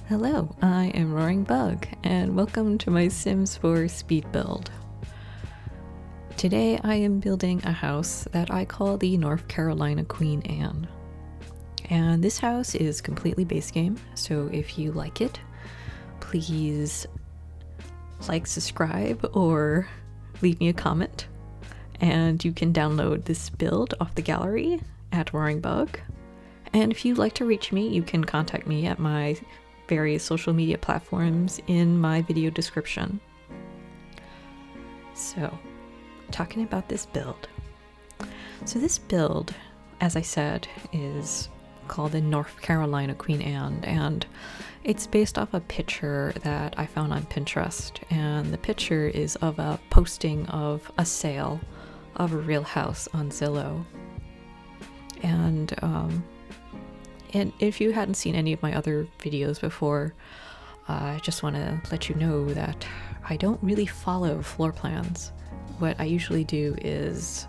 Hello, I am roaringbug, and welcome to my Sims 4 speed build. Today I am building a house that I call the North Carolina Queen Anne. And this house is completely base game, so if you like it, please like, subscribe, or leave me a comment. And you can download this build off the gallery at roaringbug. And if you'd like to reach me, you can contact me at my various social media platforms in my video description. So, talking about this build. So this build, as I said, is called the North Carolina Queen Anne, and it's based off a picture that I found on Pinterest, and the picture is of a posting of a sale of a real house on Zillow. And if you hadn't seen any of my other videos before, I just want to let you know that I don't really follow floor plans. What I usually do is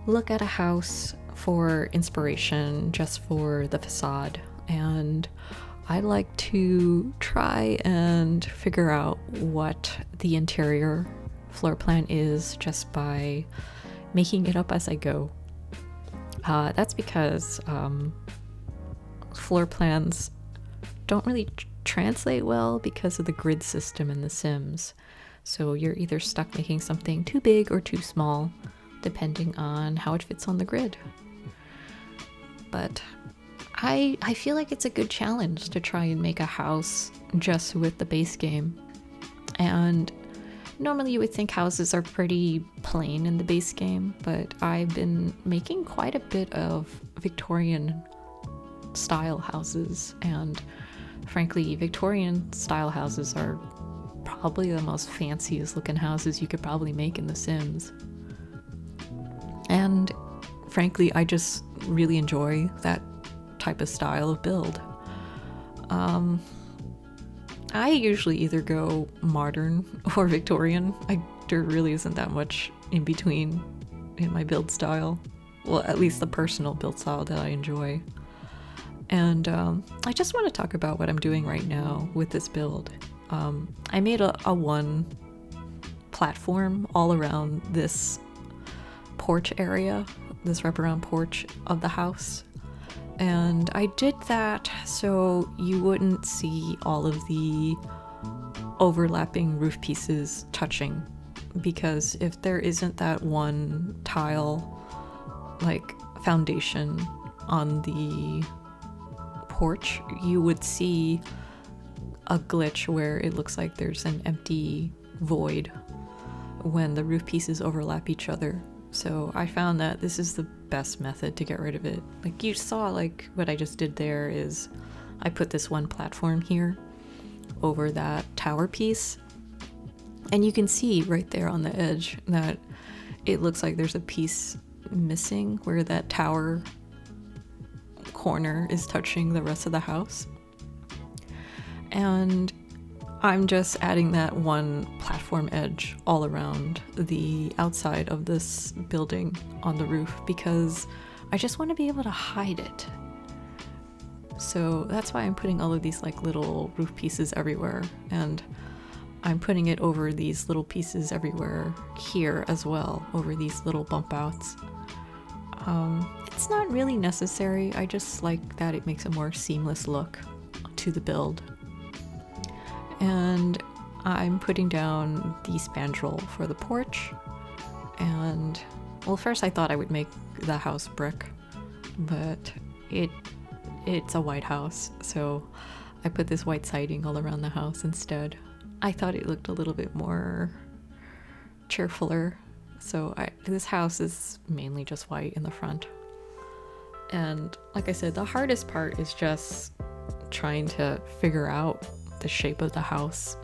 look at a house for inspiration, just for the facade, and I like to try and figure out what the interior floor plan is just by making it up as I go. That's because floor plans don't really translate well because of the grid system in The Sims. So you're either stuck making something too big or too small, depending on how it fits on the grid. But I feel like it's a good challenge to try and make a house just with the base game. And normally you would think houses are pretty plain in the base game, but I've been making quite a bit of Victorian style houses, and frankly, Victorian style houses are probably the most fanciest looking houses you could probably make in The Sims. And frankly, I just really enjoy that type of style of build. I usually either go modern or Victorian. There really isn't that much in between in my build style. Well, at least the personal build style that I enjoy. And I just want to talk about what I'm doing right now with this build. I made a one platform all around this porch area, this wraparound porch of the house. And I did that so you wouldn't see all of the overlapping roof pieces touching. Because if there isn't that one tile, like foundation on the porch, you would see a glitch where it looks like there's an empty void when the roof pieces overlap each other. So I found that this is the best method to get rid of it. Like you saw, like what I just did there is I put this one platform here over that tower piece, and you can see right there on the edge that it looks like there's a piece missing where that tower corner is touching the rest of the house. And I'm just adding that one platform edge all around the outside of this building on the roof because I just want to be able to hide it. So that's why I'm putting all of these like little roof pieces everywhere, and I'm putting it over these little pieces everywhere here as well, over these little bump outs. It's not really necessary, I just like that it makes a more seamless look to the build. And I'm putting down the spandrel for the porch, and well, first I thought I would make the house brick, but it's a white house, so I put this white siding all around the house instead. I thought it looked a little bit more cheerfuler. So this house is mainly just white in the front. And like I said, the hardest part is just trying to figure out the shape of the house.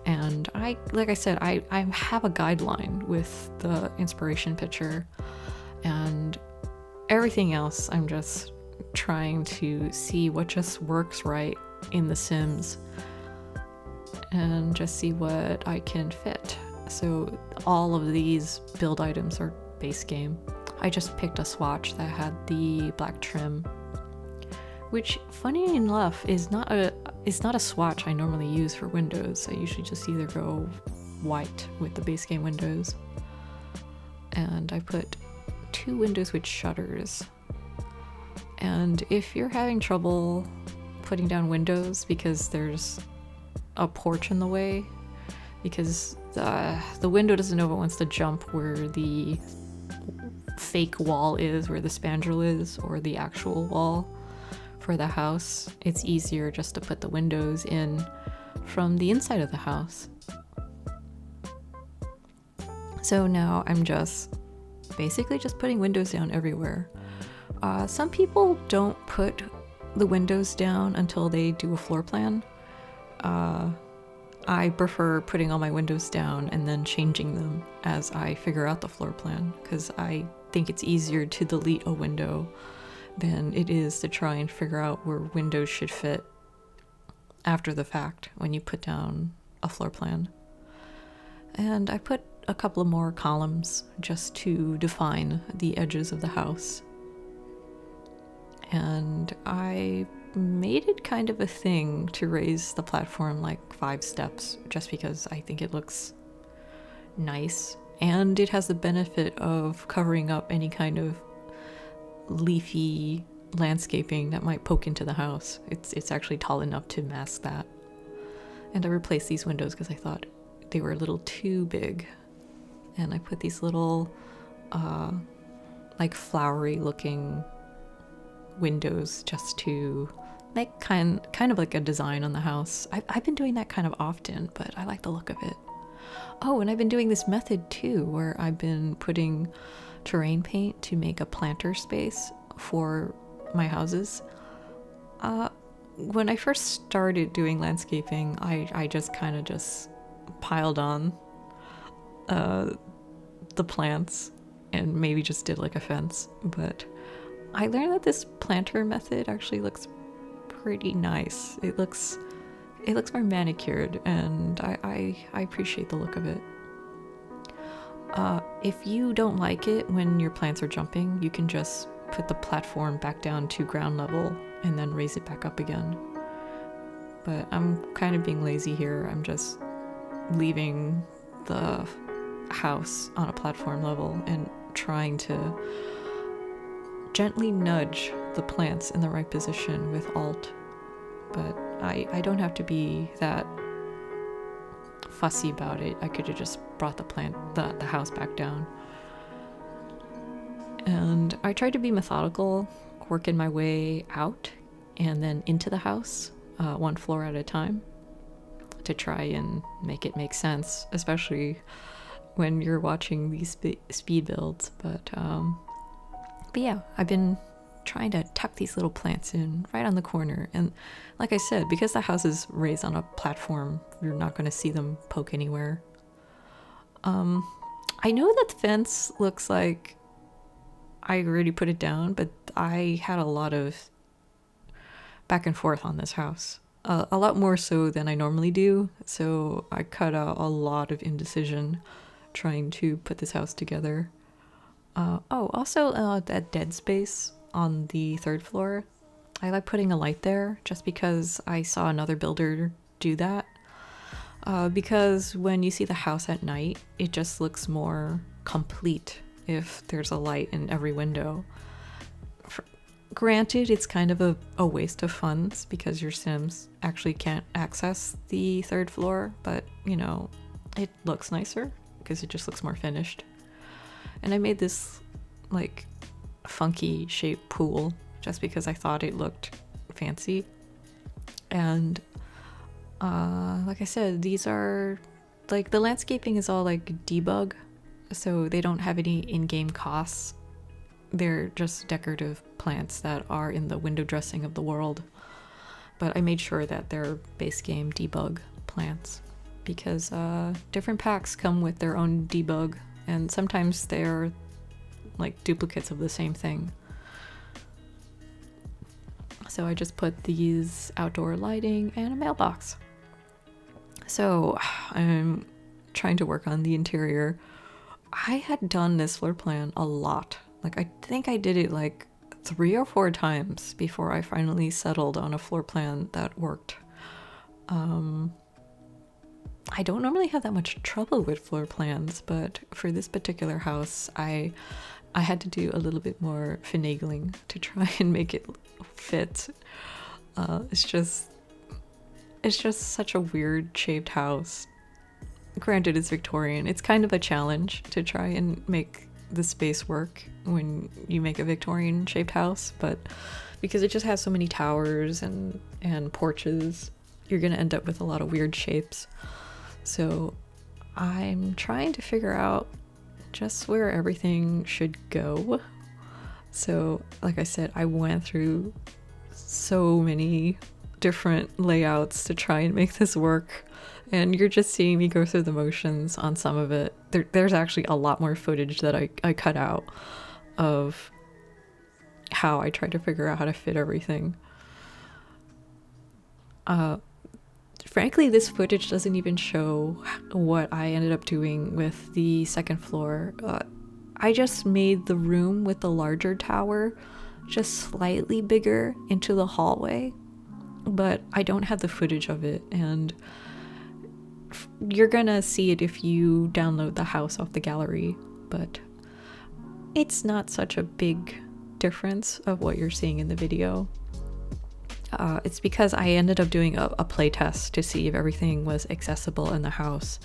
And like I said, I have a guideline with the inspiration picture, and everything else I'm just trying to see what just works right in The Sims and just see what I can fit. So all of these build items are base game. I just picked a swatch that had the black trim, which, funny enough, is not a swatch I normally use for windows. I usually just either go white with the base game windows, and I put 2 windows with shutters. And if you're having trouble putting down windows because there's a porch in the way, because the window doesn't know if it wants to jump where the fake wall is, where the spandrel is, or the actual wall for the house, it's easier just to put the windows in from the inside of the house. So now I'm basically just putting windows down everywhere. Some people don't put the windows down until they do a floor plan. I prefer putting all my windows down and then changing them as I figure out the floor plan, because I think it's easier to delete a window than it is to try and figure out where windows should fit after the fact when you put down a floor plan. And I put a couple of more columns just to define the edges of the house. And I made it kind of a thing to raise the platform like 5 steps, just because I think it looks nice, and it has the benefit of covering up any kind of leafy landscaping that might poke into the house. It's actually tall enough to mask that. And I replaced these windows because I thought they were a little too big, and I put these little like flowery looking windows just to make kind of like a design on the house. I've been doing that kind of often, but I like the look of it. Oh, and I've been doing this method too, where I've been putting terrain paint to make a planter space for my houses. When I first started doing landscaping, I just kind of piled on the plants and maybe just did like a fence. But I learned that this planter method actually looks pretty nice. It looks more manicured, and I appreciate the look of it. If you don't like it when your plants are jumping, you can just put the platform back down to ground level and then raise it back up again. But I'm kind of being lazy here. I'm just leaving the house on a platform level and trying to gently nudge the plants in the right position with Alt. But I don't have to be that fussy about it. I could have just brought the house back down. And I tried to be methodical, working my way out and then into the house, 1 floor at a time, to try and make it make sense, especially when you're watching these speed builds. But yeah, I've been trying to tuck these little plants in right on the corner. And like I said, because the house is raised on a platform, you're not going to see them poke anywhere. I know that the fence looks like I already put it down, but I had a lot of back and forth on this house. A lot more so than I normally do. So I cut out a lot of indecision trying to put this house together. Also that dead space on the 3rd floor, I like putting a light there just because I saw another builder do that. Because when you see the house at night, it just looks more complete if there's a light in every window. Granted, it's kind of a waste of funds because your Sims actually can't access the 3rd floor, but you know, it looks nicer because it just looks more finished. And I made this like funky shaped pool just because I thought it looked fancy. And like I said, these are like, the landscaping is all like debug, so they don't have any in-game costs. They're just decorative plants that are in the window dressing of the world. But I made sure that they're base game debug plants because different packs come with their own debug, and sometimes they're like duplicates of the same thing. So I just put these outdoor lighting and a mailbox. So I'm trying to work on the interior. I had done this floor plan a lot. Like I think I did it like 3 or 4 times before I finally settled on a floor plan that worked. I don't normally have that much trouble with floor plans, but for this particular house, I had to do a little bit more finagling to try and make it fit. It's just such a weird shaped house. Granted, it's Victorian. It's kind of a challenge to try and make the space work when you make a Victorian shaped house, but because it just has so many towers and porches, you're gonna end up with a lot of weird shapes. So I'm trying to figure out just where everything should go. So like I said, I went through so many different layouts to try and make this work, and you're just seeing me go through the motions on some of it. There's actually a lot more footage that I cut out of how I tried to figure out how to fit everything. Frankly, this footage doesn't even show what I ended up doing with the second floor. I just made the room with the larger tower just slightly bigger into the hallway, but I don't have the footage of it, and you're gonna see it if you download the house off the gallery, but it's not such a big difference of what you're seeing in the video. It's because I ended up doing a play test to see if everything was accessible in the house,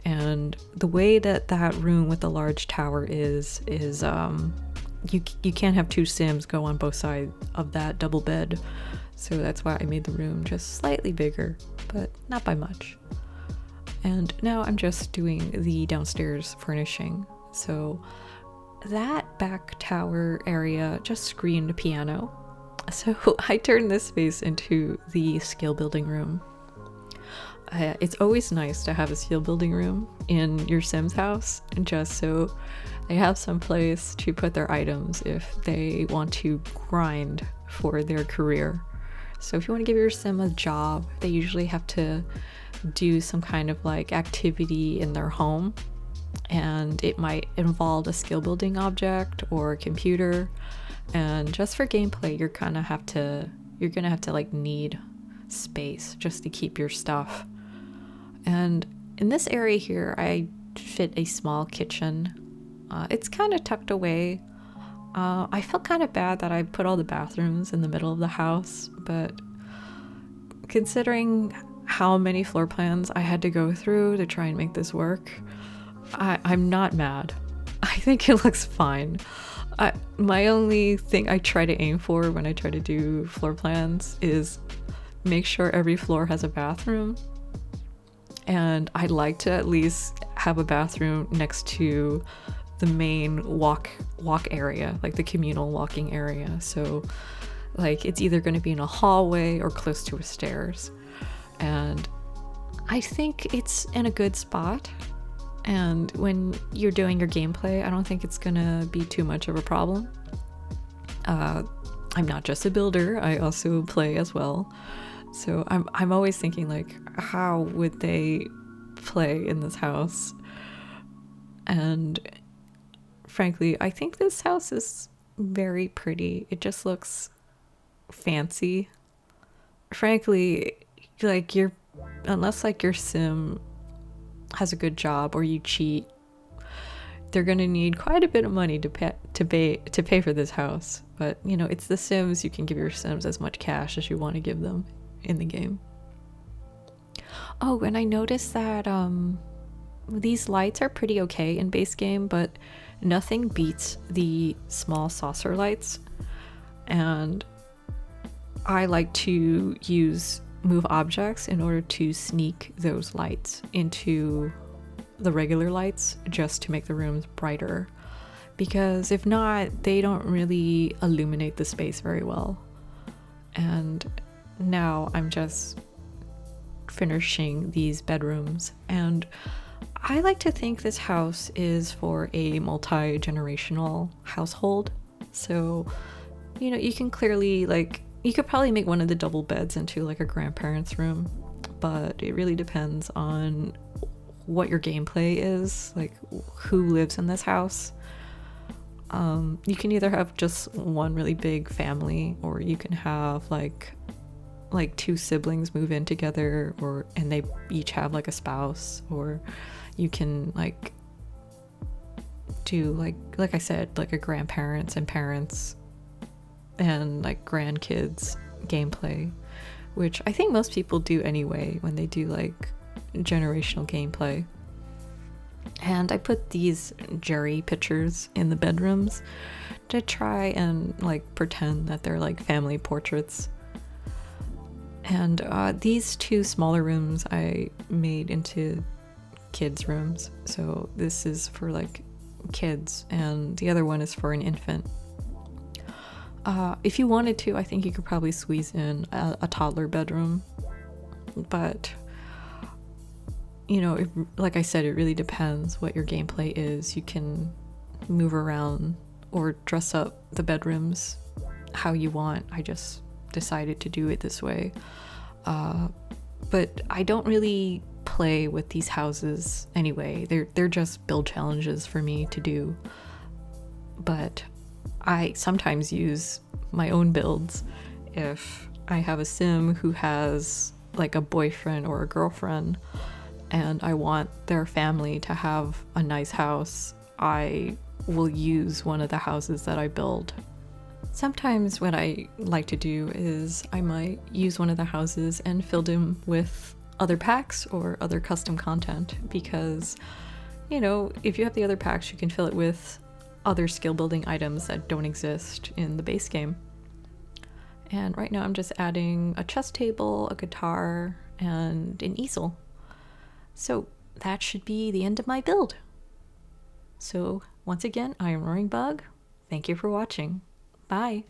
and the way that room with the large tower is you can't have 2 Sims go on both sides of that double bed, so that's why I made the room just slightly bigger, but not by much. And now I'm just doing the downstairs furnishing. So that back tower area just screened a piano. So I turned this space into the skill building room. It's always nice to have a skill building room in your Sims house, just so they have some place to put their items if they want to grind for their career. So if you want to give your Sim a job, they usually have to do some kind of like activity in their home, and it might involve a skill building object or a computer. And just for gameplay, you're gonna have to like need space just to keep your stuff. And in this area here, I fit a small kitchen. It's kind of tucked away. I felt kind of bad that I put all the bathrooms in the middle of the house, but considering how many floor plans I had to go through to try and make this work, I'm not mad. I think it looks fine. My only thing I try to aim for when I try to do floor plans is make sure every floor has a bathroom, and I'd like to at least have a bathroom next to the main walk area, like the communal walking area. So like it's either going to be in a hallway or close to a stairs, and I think it's in a good spot. And when you're doing your gameplay, I don't think it's gonna be too much of a problem. I'm not just a builder, I also play as well. So I'm always thinking like, how would they play in this house? And frankly, I think this house is very pretty. It just looks fancy. Frankly, like unless like your Sim has a good job or you cheat, they're gonna need quite a bit of money to pay for this house. But you know, it's The Sims. You can give your Sims as much cash as you want to give them in the game. Oh, and I noticed that these lights are pretty okay in base game, but nothing beats the small saucer lights, and I like to move objects in order to sneak those lights into the regular lights just to make the rooms brighter, because if not, they don't really illuminate the space very well. And now I'm just finishing these bedrooms, and I like to think this house is for a multi-generational household. So, you know, you can clearly you could probably make one of the double beds into like a grandparent's room, but it really depends on what your gameplay is, like who lives in this house. You can either have just one really big family, or you can have like two siblings move in together, or and they each have like a spouse, or you can like do like I said, like a grandparents and parents and like grandkids gameplay, which I think most people do anyway when they do like generational gameplay. And I put these Jerry pictures in the bedrooms to try and like pretend that they're like family portraits. And these two smaller rooms I made into kids' rooms. So this is for like kids, and the other one is for an infant. If you wanted to, I think you could probably squeeze in a toddler bedroom. But, you know, like I said, it really depends what your gameplay is. You can move around or dress up the bedrooms how you want. I just decided to do it this way. But I don't really play with these houses anyway. They're just build challenges for me to do. But I sometimes use my own builds if I have a sim who has like a boyfriend or a girlfriend and I want their family to have a nice house. I will use one of the houses that I build. Sometimes what I like to do is I might use one of the houses and fill them with other packs or other custom content, because, you know, if you have the other packs, you can fill it with other skill building items that don't exist in the base game. And right now I'm just adding a chess table, a guitar, and an easel. So that should be the end of my build. So once again, I am roaringbug. Thank you for watching. Bye.